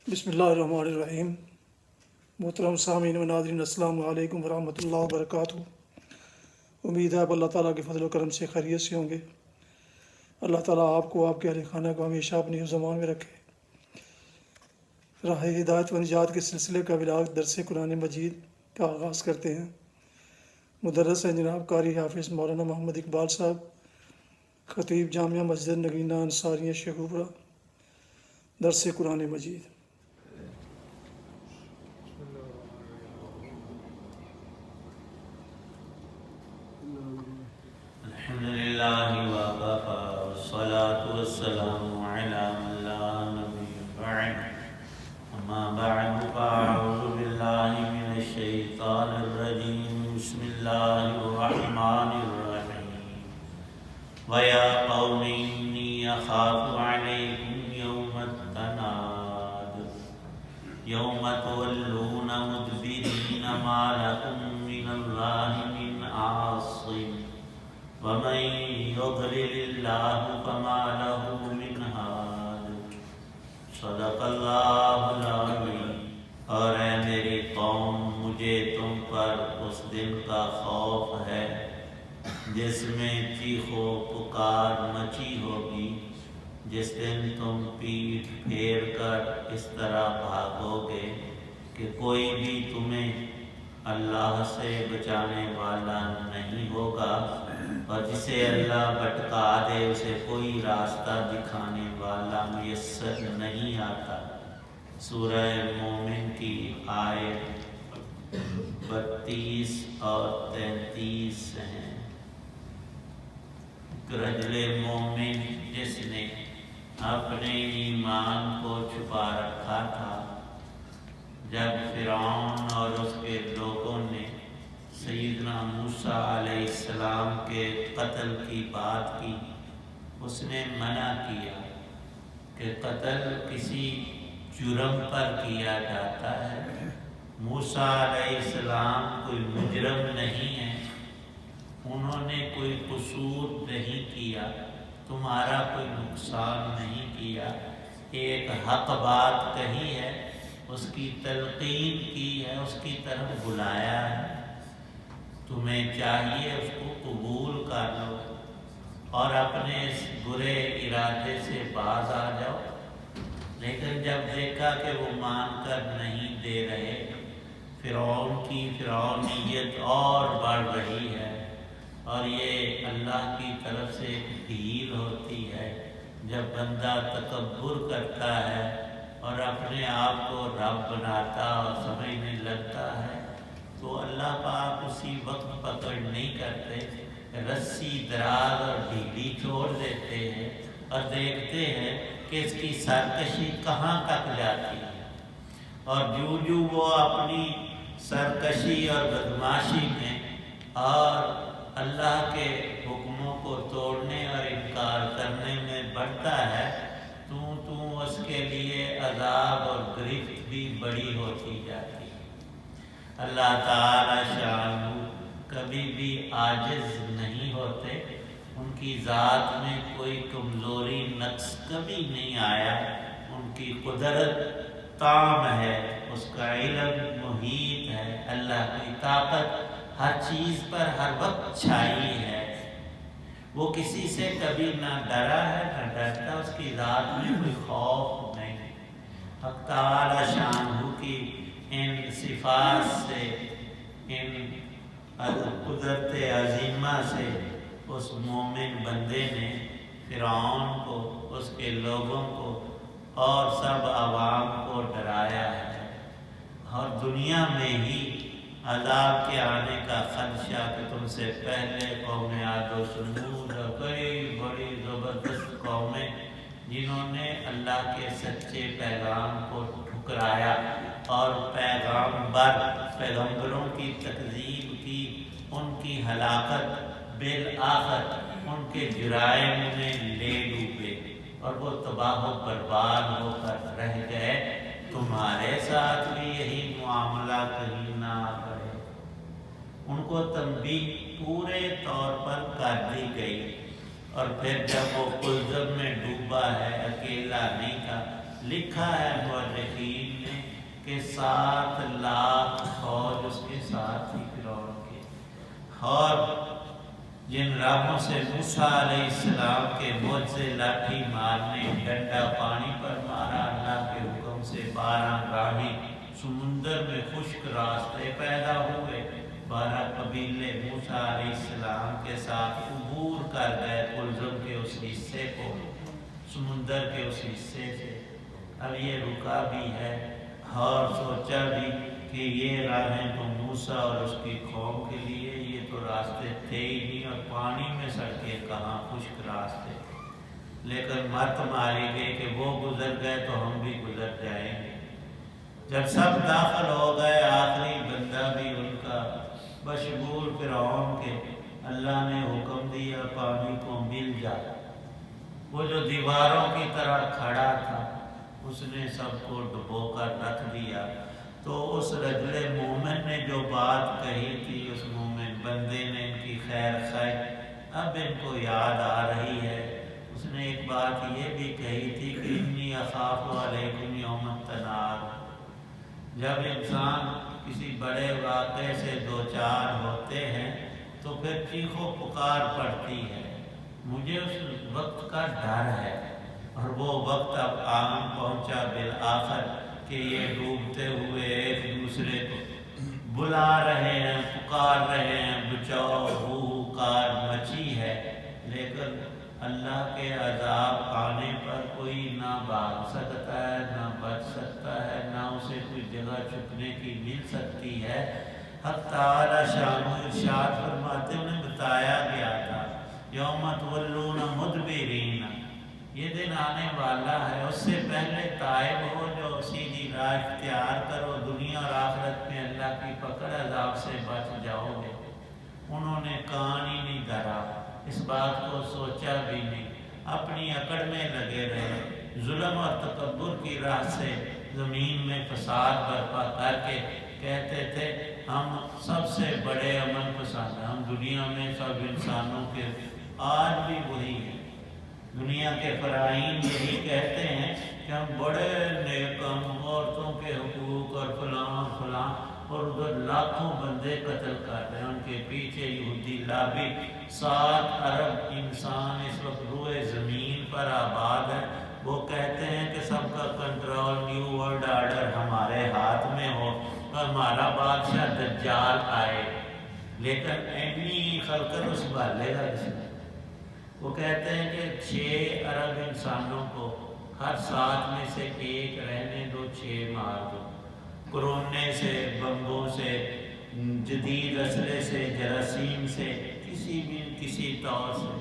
بسم اللہ الرحمن الرحیم۔ محترم سامعین و ناظرین، السلام علیکم ورحمۃ اللہ وبرکاتہ۔ امید ہے آپ اللہ تعالیٰ کے فضل و کرم سے خیریت سے ہوں گے۔ اللہ تعالیٰ آپ کو، آپ کے اہل خانہ کو ہمیشہ اپنی زمان میں رکھے۔ راہ ہدایت و نجات کے سلسلے کا بلاغ درس قرآن مجید کا آغاز کرتے ہیں۔ مدرس ہیں جناب قاری حافظ مولانا محمد اقبال صاحب، خطیب جامعہ مسجد نگینہ انصاریہ شیخوپورہ۔ درس قرآن مجید۔ الحمدللہ وکفی والصلاة والسلام علی من لا نبی بعد، اما بعد فاعوذ باللہ من الشیطان الرجیم، بسم اللہ الرحمن الرحیم۔ وَيَا قَوْمِ إِنِّي أَخَافُ عَلَيْكُمْ يَوْمَ التَّنَادِ يَوْمَ تُوَلُّونَ مُدْبِرِينَ مَا لَكُم مِّنَ اللَّهِ مِنْ عَاصِمٍ وَمَن يُضْلِلِ اللَّهُ فَمَا لَهُ مِنْ هَادٍ۔ صدق اللہ العظیم۔ اور اے میری قوم، مجھے تم پر اس دن کا خوف ہے جس میں چیخ و پکار مچی ہوگی، جس دن تم پیٹھ پھیر کر اس طرح بھاگو گے کہ کوئی بھی تمہیں اللہ سے بچانے والا نہیں ہوگا، اور جسے اللہ بھٹکا دے اسے کوئی راستہ دکھانے والا میسر نہیں آتا۔ سورہ مومن کی آیت 32 اور 33 ہیں۔ رجل مومن جس نے اپنے ایمان کو چھپا رکھا تھا، جب فرعون اور اس کے لوگوں نے سیدنا موسیٰ علیہ السلام کے قتل کی بات کی، اس نے منع کیا کہ قتل کسی جرم پر کیا جاتا ہے۔ موسیٰ علیہ السلام کوئی مجرم نہیں ہے، انہوں نے کوئی قصور نہیں کیا، تمہارا کوئی نقصان نہیں کیا، ایک حق بات کہی ہے، اس کی تلقین کی ہے، اس کی طرف بلایا ہے، تمہیں چاہیے اس کو قبول کر لو اور اپنے اس برے ارادے سے باز آ جاؤ۔ لیکن جب دیکھا کہ وہ مان کر نہیں دے رہے، فرعون کی فرعونیت اور بڑھ رہی ہے، اور یہ اللہ کی طرف سے ایک ڈھیل ہوتی ہے جب بندہ تکبر کرتا ہے اور اپنے آپ کو رب بناتا اور سمجھنے لگتا ہے، تو اللہ پاک اسی وقت پکڑ نہیں کرتے، رسی دراز اور ڈھیلی چھوڑ دیتے ہیں اور دیکھتے ہیں کہ اس کی سرکشی کہاں تک جاتی ہے، اور جو وہ اپنی سرکشی اور بدماشی میں اور اللہ کے حکموں کو توڑنے اور انکار کرنے میں بڑھتا ہے، تو اس کے لیے عذاب اور گرفت بھی بڑی ہوتی جاتی ہے۔ اللہ تعالی شانہ کبھی بھی عاجز نہیں ہوتے، ان کی ذات میں کوئی کمزوری نقص کبھی نہیں آیا، ان کی قدرت تام ہے، اس کا علم محیط ہے، اللہ کی طاقت ہر چیز پر ہر وقت چھائی ہے، وہ کسی سے کبھی نہ ڈرا ہے نہ ڈرتا، اس کی ذات میں کوئی خوف نہیں۔ حق تعالی شانہ کی ان صفات سے، ان قدرت عظیمہ سے اس مومن بندے نے فرعون کو، اس کے لوگوں کو اور سب عوام کو ڈرایا ہے، اور دنیا میں ہی عذاب کے آنے کا خدشہ کہ تم سے پہلے قوم عاد و ثمود اور کئی بڑی زبردست قومیں جنہوں نے اللہ کے سچے پیغام کو ٹھکرایا اور پیغمبروں کی تکذیب کی، ان کی ہلاکت بالآخر ان کے جرائم میں لے ڈوبے اور وہ تباہ و برباد ہو کر رہ گئے۔ تمہارے ساتھ بھی یہی معاملہ کہیں نہ کرے۔ ان کو تنبیہ پورے طور پر کر دی گئی، اور پھر جب وہ قلزم میں ڈوبا ہے، اکیلا نہیں تھا، لکھا ہے مورخین نے کہ 7 لاکھ فوج اس کے ساتھ تھی فرعون کے، اور جن راہوں سے موسیٰ علیہ السلام کے معجزے لاٹھی مارنے، ڈنڈا پانی پر مارا، اللہ کے حکم سے 12 راہیں سمندر میں خشک راستے پیدا ہوئے، 12 قبیلے موسیٰ علیہ السلام کے ساتھ عبور کر گئے کلزم کے اس حصے کو، سمندر کے اس حصے سے۔ اب یہ رکا بھی ہے اور سوچا بھی کہ یہ راہیں تو موسیٰ اور اس کی قوم کے لیے، یہ تو راستے تھے ہی نہیں، اور پانی میں سڑکیں کہاں، خشک راستے۔ لیکن مت ماری گئی کہ وہ گزر گئے تو ہم بھی گزر جائیں گے۔ جب سب داخل ہو گئے، آخری بندہ بھی ان کا بشمول فرعون کے، اللہ نے حکم دیا پانی کو مل جا۔ وہ جو دیواروں کی طرح کھڑا تھا اس نے سب کو ڈبو کر رکھ دیا۔ تو اس رجل مومن نے جو بات کہی تھی، اس مومن بندے نے ان کی خیر خیر اب ان کو یاد آ رہی ہے۔ اس نے ایک بات یہ بھی کہی تھی کہ انی اخاف علیکم یوم التناد۔ جب انسان کسی بڑے واقعے سے دوچار ہوتے ہیں تو پھر چیخ و پکار پڑتی ہے، مجھے اس وقت کا ڈر ہے، اور وہ وقت اب آن پہنچا بالآخر کہ یہ ڈوبتے ہوئے ایک دوسرے کو بلا رہے ہیں، پکار رہے ہیں، بچاؤ، ہو-کار مچی ہے، لیکن اللہ کے عذاب آنے پر کوئی نہ بھاگ سکتا ہے، نہ بچ سکتا ہے، نہ اسے کوئی جگہ چھپنے کی مل سکتی ہے۔ حق تعالی شان و ارشاد فرماتے، انہیں بتایا گیا تھا یوم تولون مدبرین، یہ دن آنے والا ہے، اس سے پہلے تائب ہو جو سیدھی راہ اختیار کرو، دنیا اور آخرت میں اللہ کی پکڑ عذاب سے بچ جاؤ گے۔ انہوں نے کان ہی نہیں دھرا، اس بات کو سوچا بھی نہیں، اپنی اکڑ میں لگے رہے، ظلم اور تکبر کی راہ سے زمین میں فساد برپا کر کے کہتے تھے ہم سب سے بڑے امن پسند ہیں، ہم دنیا میں سب انسانوں کے، آج بھی وہی ہے۔ دنیا کے فرائین یہی کہتے ہیں کہ ہم بڑے نیک، ہم عورتوں کے حقوق اور فلاں فلاں، اور ادھر لاکھوں بندے قتل کر رہے ہیں، ان کے پیچھے یہودی لابی، 7 ارب انسان اس وقت روئے زمین پر آباد ہے، وہ کہتے ہیں کہ سب کا کنٹرول، نیو ورلڈ آرڈر ہمارے ہاتھ میں ہو، ہمارا بادشاہ دجال آئے، لیکن اینی خلقت اس بالے گا کسی نے۔ وہ کہتے ہیں کہ 6 ارب انسانوں کو ہر 7 میں سے 1 رہنے دو، 6 مار دو، کرونے سے، بمبوں سے، جدید اسلحے سے، جراثیم سے، کسی طور سے،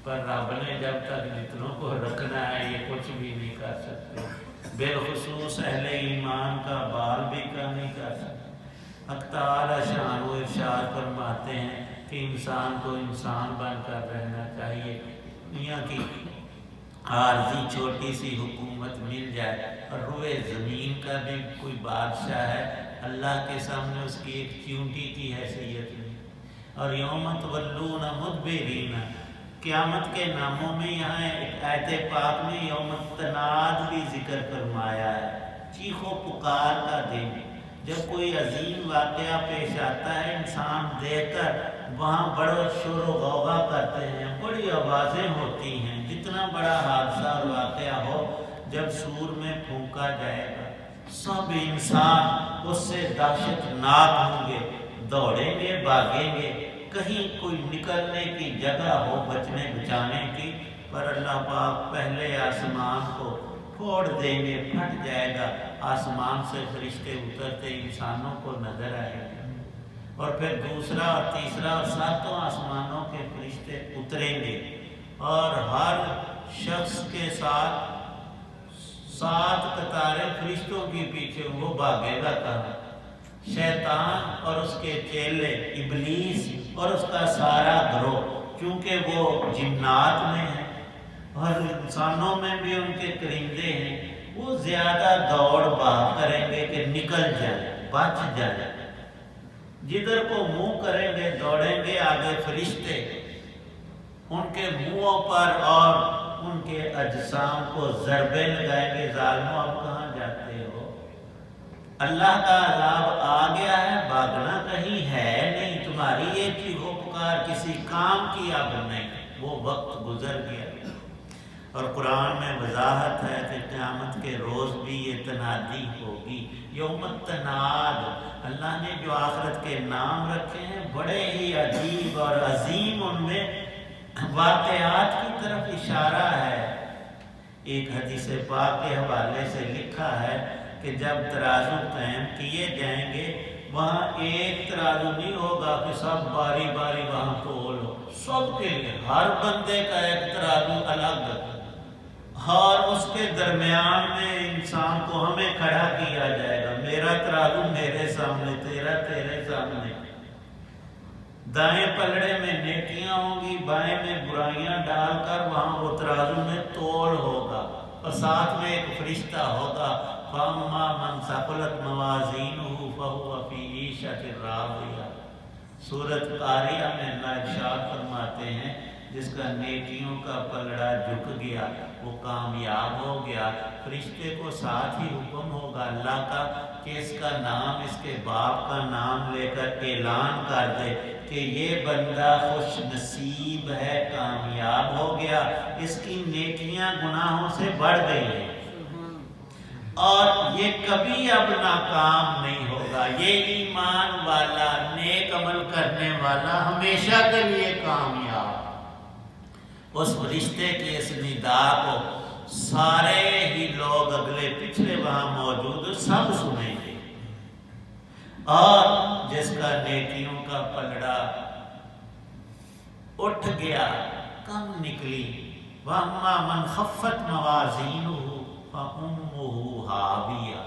پر رب نے جب تک جتنوں کو رکھنا ہے یہ کچھ بھی نہیں کر سکتے، بالخصوص اہل ایمان کا بال بھی کا نہیں کر سکتے۔ حق تعالی شان و ارشاد فرماتے ہیں کہ انسان کو انسان بن کر رہنا چاہیے، دنیا کی عارضی چھوٹی سی حکومت مل جائے، اور روئے زمین کا بھی کوئی بادشاہ ہے، اللہ کے سامنے اس کی ایک چیونٹی کی حیثیت نہیں۔ اور یوم تولون مدبرین، قیامت کے ناموں میں یہاں ایک آیت پاک میں یوم التناد بھی ذکر فرمایا ہے، چیخ و پکار کا دن۔ جب کوئی عظیم واقعہ پیش آتا ہے، انسان دیکھ کر وہاں بڑا شور و غوغا کرتے ہیں، بڑی آوازیں ہوتی ہیں، جتنا بڑا حادثہ اور واقعہ ہو، جب سور میں پھونکا جائے گا سب انسان اس سے دہشت ناک ہوں گے، دوڑیں گے، بھاگیں گے، کہیں کوئی نکلنے کی جگہ ہو بچنے بچانے کی، پر اللہ پاک پہلے آسمان کو پھوڑ دیں گے، پھٹ جائے گا، آسمان سے فرشتے اترتے انسانوں کو نظر آئے گا، اور پھر دوسرا اور تیسرا اور 7 آسمانوں کے فرشتے اتریں گے، اور ہر شخص کے ساتھ 7 قطاریں فرشتوں کے پیچھے، وہ بھاگے گا کہاں؟ شیطان اور اس کے چیلے، ابلیس اور اس کا سارا گروہ، کیونکہ وہ جنات میں ہے اور انسانوں میں بھی ان کے کرندے ہیں، وہ زیادہ دوڑ بھاگ کریں گے کہ نکل جائیں، بچ جائیں، جدھر کو منہ کریں گے دوڑیں گے، آگے فرشتے ان کے منہوں پر اور ان کے اجسام کو ضربے لگائیں گے، ظالموں اب کہاں جاتے ہو؟ اللہ کا عذاب آ گیا ہے، بھاگنا کہیں ہے نہیں، تمہاری یہ چیخو پکار کسی کام کی اب نہیں، وہ وقت گزر گیا۔ اور قرآن میں وضاحت ہے کہ قیامت کے روز بھی یہ تنادی ہوگی، یوم التناد۔ اللہ نے جو آخرت کے نام رکھے ہیں بڑے ہی عجیب اور عظیم، ان میں واقعات کی طرف اشارہ ہے۔ ایک حدیث پاک کے حوالے سے لکھا ہے کہ جب ترازو قائم کیے جائیں گے، وہاں ایک ترازو نہیں ہوگا کہ سب باری باری وہاں تول ہو، سب کے لیے ہر بندے کا ایک ترازو الگ، اور اس کے درمیان میں انسان کو ہمیں کھڑا کیا جائے گا، میرا ترازو میرے سامنے، تیرا تیرے سامنے۔ دائیں پلڑے میں نیکیاں ہوں گی، بائیں میں برائیاں ڈال کر وہاں وہ ترازو میں توڑ ہوگا، اور ساتھ میں ایک فرشتہ ہوگا، فَأَمَّا مَنْ ثَقُلَتْ مَوَازِينُهُ فَهُوَ فِي عِيشَةٍ رَاضِيَةٍ۔ سورۃ قاریہ میں اللہ ارشاد فرماتے ہیں جس کا نیکیوں کا پلڑا جھک گیا وہ کامیاب ہو گیا۔ فرشتے کو ساتھ ہی حکم ہوگا اللہ کا کہ اس کا نام، اس کے باپ کا نام لے کر اعلان کر دے کہ یہ بندہ خوش نصیب ہے، کامیاب ہو گیا، اس کی نیکیاں گناہوں سے بڑھ گئی ہیں، اور یہ کبھی اب ناکام نہیں ہوگا۔ یہ ایمان والا، نیک عمل کرنے والا ہمیشہ کے لیے کامیاب۔ اس فرشتے کی اس ندا کو سارے ہی لوگ اگلے پچھلے وہاں موجود سب سنیں گے، اور جس کا نیکیوں کا پلڑا اٹھ گیا، کم نکلی، وَأَمَّا مَنْ خَفَّتْ مَوَازِينُهُ فَأُمُّهُ هَاوِيَةٌ،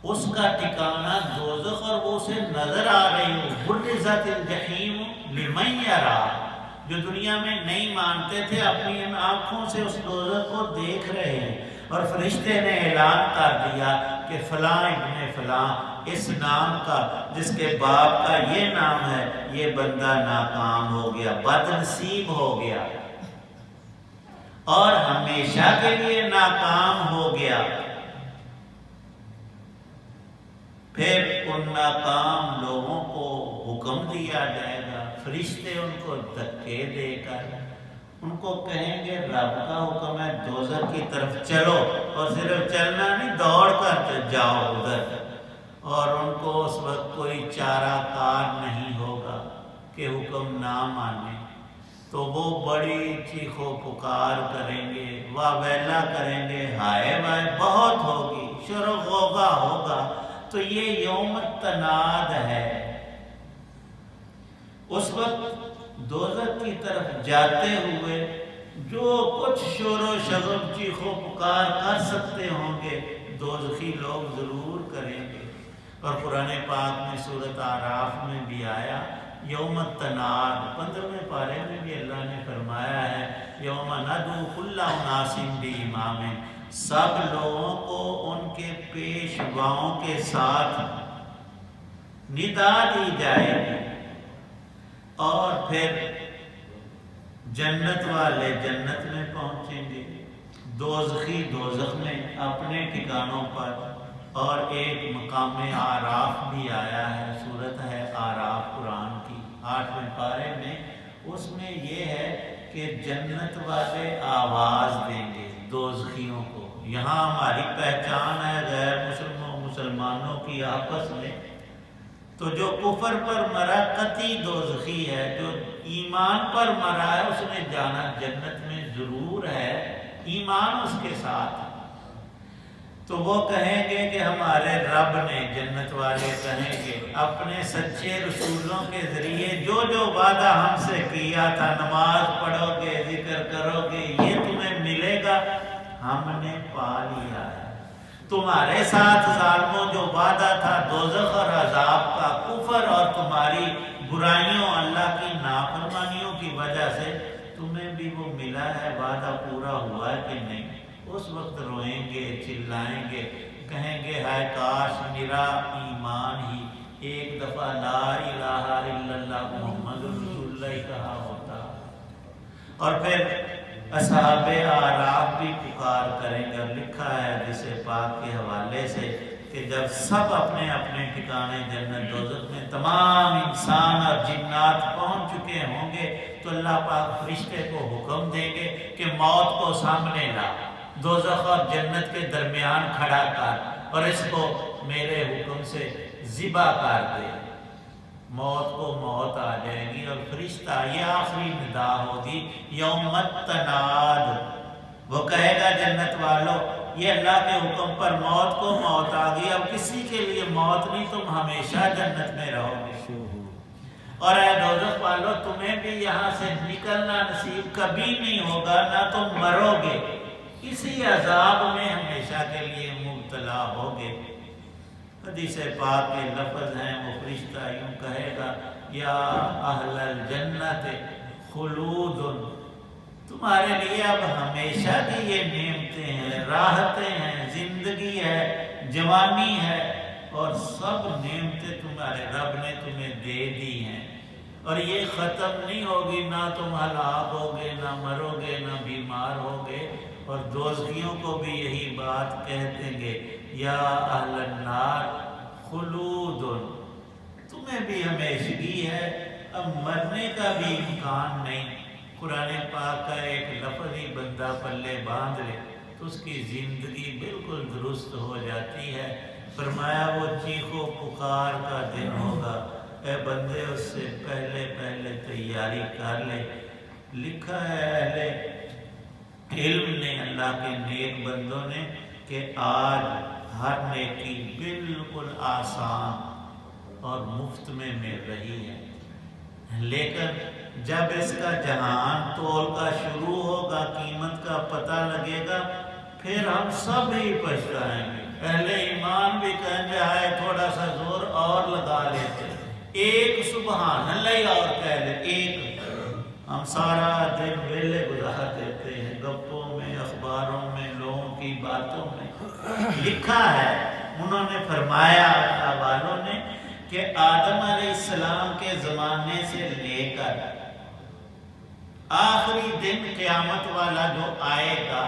اس کا ٹھکانہ دوزخ، اور وہ اسے نظر آ رہی ہو، بُرِّزَتِ الْجَحِيمُ لِمَنْ يَرَىٰ۔ جو دنیا میں نہیں مانتے تھے اپنی ان آنکھوں سے اس دوزخ کو دیکھ رہے ہیں، اور فرشتے نے اعلان کر دیا کہ فلاں ابن فلاں، اس نام کا جس کے باپ کا یہ نام ہے، یہ بندہ ناکام ہو گیا، بد نصیب ہو گیا، اور ہمیشہ کے لیے ناکام ہو گیا۔ پھر ان ناکام لوگوں کو حکم دیا جائے گا، فرشتے ان کو دھکے دے کر ان کو کہیں گے رب کا حکم ہے دوزخ کی طرف چلو، اور صرف چلنا نہیں، دوڑ کر جاؤ ادھر، اور ان کو اس وقت کوئی چارہ کار نہیں ہوگا کہ حکم نہ مانے، تو وہ بڑی چیخو پکار کریں گے، واہ ویلا کریں گے، ہائے وائے بہت ہوگی، شور و غوغا ہوگا۔ تو یہ یوم التناد ہے۔ اس وقت دوزخ کی طرف جاتے ہوئے جو کچھ شور و شغب چیخو پکار کر سکتے ہوں گے، دوزخی لوگ ضرور کریں گے۔ اور قرآن پاک میں سورۃ اعراف میں بھی آیا یوم التناد، 15ویں پارے میں بھی اللہ نے فرمایا ہے یوم ندعو کل اناس بامام، سب لوگوں کو ان کے پیشواؤں کے ساتھ ندا دی جائے گی، اور پھر جنت والے جنت میں پہنچیں گے، دوزخی دوزخ میں اپنے ٹھکانوں پر۔ اور ایک مقام آراف بھی آیا ہے، صورت ہے آراف قرآن کی 8ویں پارے میں، اس میں یہ ہے کہ جنت والے آواز دیں گے دوزخیوں کو، یہاں ہماری پہچان ہے غیر مسلمانوں کی آپس میں، تو جو کفر پر مرا قطعی دوزخی ہے، جو ایمان پر مرا ہے اس نے جانا جنت میں ضرور ہے، ایمان اس کے ساتھ۔ تو وہ کہیں گے کہ ہمارے رب نے، جنت والے کہیں گے اپنے سچے رسولوں کے ذریعے جو جو وعدہ ہم سے کیا تھا، نماز پڑھو گے، ذکر کرو گے، یہ تمہیں ملے گا، ہم نے پا لیا ہے۔ تمہارے ساتھ ظالموں جو وعدہ تھا دوزخ اور عذاب کا، کفر اور تمہاری برائیوں، اللہ کی نافرمانیوں کی وجہ سے تمہیں بھی وہ ملا ہے، وعدہ پورا ہوا ہے کہ نہیں؟ اس وقت روئیں گے، چلائیں گے، کہیں گے ہائے کاش میرا ایمان ہی ایک دفعہ لا الہ الا اللہ محمد رسول اللہ کہا ہوتا۔ اور پھر اصحاب آراف بھی پکار کریں گے۔ اور لکھا ہے حدیث پاک کے حوالے سے کہ جب سب اپنے اپنے ٹھکانے جنت دوزخ میں تمام انسان اور جنات پہنچ چکے ہوں گے تو اللہ پاک فرشتے کو حکم دیں گے کہ موت کو سامنے لا، دوزخ اور جنت کے درمیان کھڑا کر اور اس کو میرے حکم سے ذبح کر دے۔ موت کو موت آ جائے گی اور فرشتہ، یہ آخری ندا ہوگی، یوم التناد، وہ کہے گا جنت والو یہ اللہ کے حکم پر موت کو موت آ گئی، اب کسی کے لیے موت نہیں، تم ہمیشہ جنت میں رہو گے، اور اے دوزخ والو تمہیں بھی یہاں سے نکلنا نصیب کبھی نہیں ہوگا، نہ تم مرو گے، اسی عذاب میں ہمیشہ کے لیے مبتلا ہوگے۔ حدیث پاک کے لفظ ہیں، وہ فرشتہ یوں کہے گا یا اہل الجنت خلود، تمہارے لیے اب ہمیشہ کی یہ نعمتیں ہیں، راحتیں ہیں، زندگی ہے، جوانی ہے، اور سب نعمتیں تمہارے رب نے تمہیں دے دی ہیں، اور یہ ختم نہیں ہوگی، نہ تم ہلاک ہوگے، نہ مرو گے، نہ بیمار ہوگے۔ اور دوزخیوں کو بھی یہی بات کہتے گے یا اہل النار خلود، تمہیں بھی ہمیشگی ہے، اب مرنے کا بھی امکان نہیں۔ قرآن پاک کا ایک لفظ ہی بندہ پلے باندھ لے تو اس کی زندگی بالکل درست ہو جاتی ہے۔ فرمایا وہ چیخو پکار کا دن ہوگا، اے بندے اس سے پہلے پہلے تیاری کر لے۔ لکھا ہے اہل علم نے، اللہ کے نیک بندوں نے، کہ آج ہر نیکی بالکل آسان اور مفت میں مل رہی ہے، لیکن جب اس کا جہان تول کا شروع ہوگا، قیمت کا پتہ لگے گا، پھر ہم سب ہی پچھتائیں گے۔ اہل ایمان بھی کہیں گے ہائے تھوڑا سا زور اور لگا لیتے، ایک سبحان اللہ اور کہہ لے، ایک ہم سارا دن ویلے گزار دیتے ہیں، گپوں میں، اخباروں میں، لوگوں کی باتوں میں۔ لکھا ہے انہوں نے فرمایا اللہ والوں نے کہ آدم علیہ السلام کے زمانے سے لے کر آخری دن قیامت والا جو آئے گا،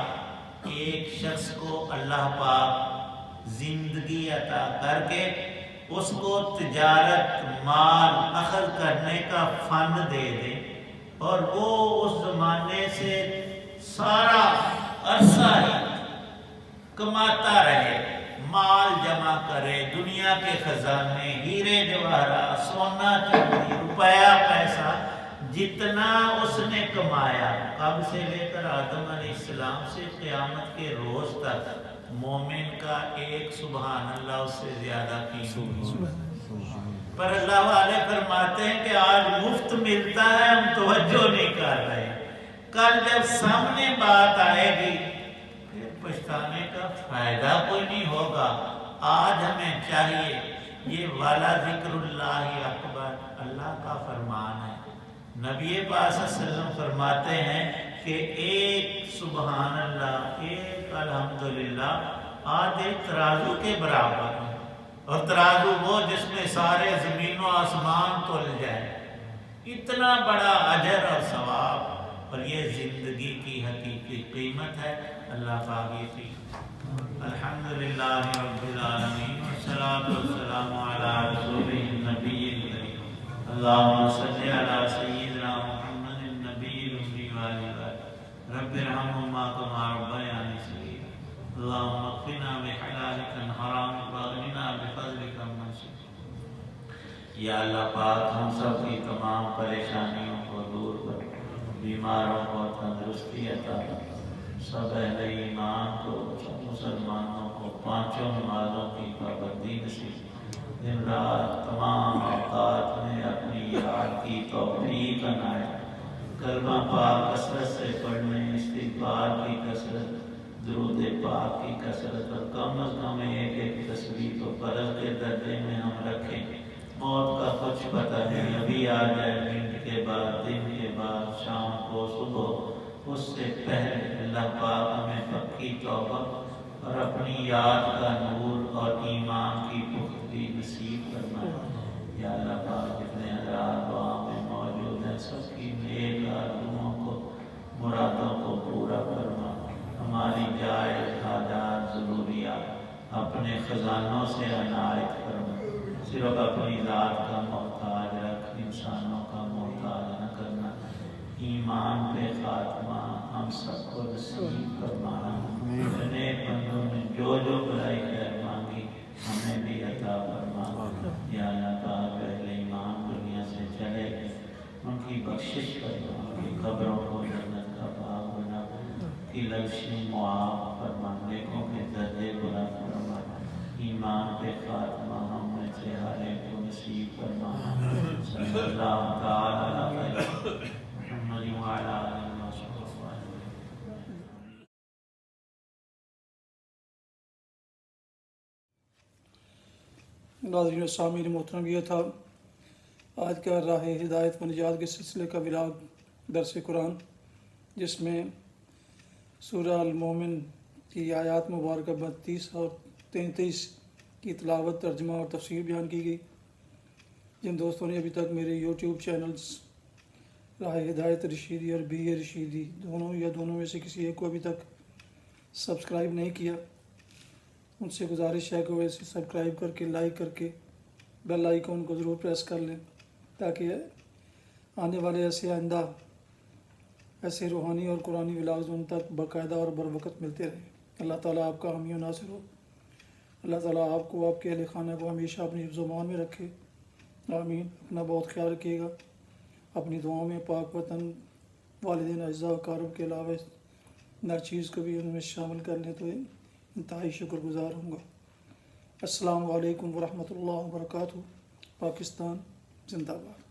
ایک شخص کو اللہ پاک زندگی عطا کر کے اس کو تجارت، مال اخذ کرنے کا فن دے دے، اور وہ اس زمانے سے سارا عرصہ ہی کماتا رہے، مال جمع کرے، دنیا کے خزانے، ہیرے جواہرات، سونا چاندی، روپیہ پیسہ، جتنا اس نے کمایا کب سے لے کر آدم علیہ السلام سے قیامت کے روز تک، مومن کا ایک سبحان اللہ اس سے زیادہ قیمتی ہے۔ پر اللہ والے فرماتے ہیں کہ آج مفت ملتا ہے، ہم توجہ نہیں کر رہے، کل جب سامنے بات آئے گی پھر پچھتانے کا فائدہ کوئی نہیں ہوگا۔ آج ہمیں چاہیے، یہ والا ذکر اللہ اکبر اللہ کا فرمان ہے۔ نبی پاک صلی اللہ علیہ وسلم فرماتے ہیں کہ ایک سبحان اللہ، ایک الحمدللہ آدھے ترازو کے برابر ہے، اور ترازو وہ جس میں سارے زمین و آسمان تل جائے، اتنا بڑا اجر اور ثواب، اور یہ زندگی کی حقیقی قیمت ہے۔ اللہ پاک یہ تھی۔ الحمدللہ رب العالمین والصلاة والسلام علی رسولہ النبی الکریم، اللہم صلی علی سیدنا محمد النبی الأمی وآلہ رب ارحمہما کما ربیانی صغیرا، اللہم اکفنا بحلالک عن حرامک واغننا بفضلک عمن سواک۔ یا اللہ پاک ہم سب کی تمام پریشانیوں کو دور کر، بیماروں کو تندرستی عطا کر، سب اہل ایمان کو، سب مسلمانوں کو پانچوں نمازوں کی پابندی نصیب، دن رات تمام اوقات میں اپنی یاد کی توفیق عنایت، کلمہ پاک کثرت سے پڑھنے، استغفار کی کثرت، درود پاک کی کثرت، اور کم از کم ایک ایک تسبیح کو فرض کے درجے میں ہم رکھیں۔ موت کا کچھ پتہ نہیں، ابھی آ جائے، منٹ کے بعد، دن کے بعد، شام کو، صبح، اس سے پہلے اللہ پاک ہمیں پکی توبہ اور اپنی یاد کا نور اور ایمان کی پختگی نصیب فرمائے۔ یا اللہ پاک جتنے حضرات دعا میں موجود ہیں، سب کی نیک آرزوؤں کو، مرادوں کو پورا اپنے خزانوں سے عنایت فرما، صرف اپنی ذات کا محتاج رکھ، انسانوں کا محتاج نہ کرنا، ایمان پہ خاتمہ ہم سب کو نصیب فرمانا، اپنے بندوں نے جو جو برائی خیر مانگی ہمیں بھی عطا فرما، یا اللہ پاک اہل ایمان دنیا سے چلے گئے ان کی بخشش فرما، ان کی قبروں کو جنت کا باغ بنا، کی لفظیں معاف فرما، نیکوں کے درجے بلند فرما، ایمان پہ خاتمہ ہم میں سے ہر ایک کو نصیب فرما، صلی اللہ تعالی علیہ محمد وعلی آلہ وصحبہ وسلم۔ ناظرین و سامعین محترم، یہ تھا آج کا راہ ہدایت و نجات کے سلسلے کا ولاگ درس قرآن، جس میں سورہ المومن کی آیات مبارکہ 32 اور 33 کی تلاوت، ترجمہ اور تفسیر بیان کی گئی۔ جن دوستوں نے ابھی تک میرے یوٹیوب چینلز راہ ہدایت رشیدی اور بی اے رشیدی دونوں میں سے کسی ایک کو ابھی تک سبسکرائب نہیں کیا، ان سے گزارش ہے کہ وہ اسے سبسکرائب کر کے، لائک کر کے، بیل آئیکن کو ضرور پریس کر لیں، تاکہ آنے والے آئندہ ایسے روحانی اور قرآنی ولاگز ان تک باقاعدہ اور بروقت ملتے رہیں۔ اللہ تعالیٰ آپ کا حامی و ناصر ہو۔ اللہ تعالیٰ آپ کو، آپ کے اہل خانہ کو ہمیشہ اپنی حفظ و امان میں رکھے، آمین۔ اپنا بہت خیال رکھیے گا، اپنی دعاؤں میں پاک وطن، والدین، اعزاء و اقارب کے علاوہ ہر چیز کو بھی ان میں شامل کر لیں تو انتہائی شکر گزار ہوں گا۔ السلام علیکم ورحمۃ اللہ وبرکاتہ۔ پاکستان زندہ باد۔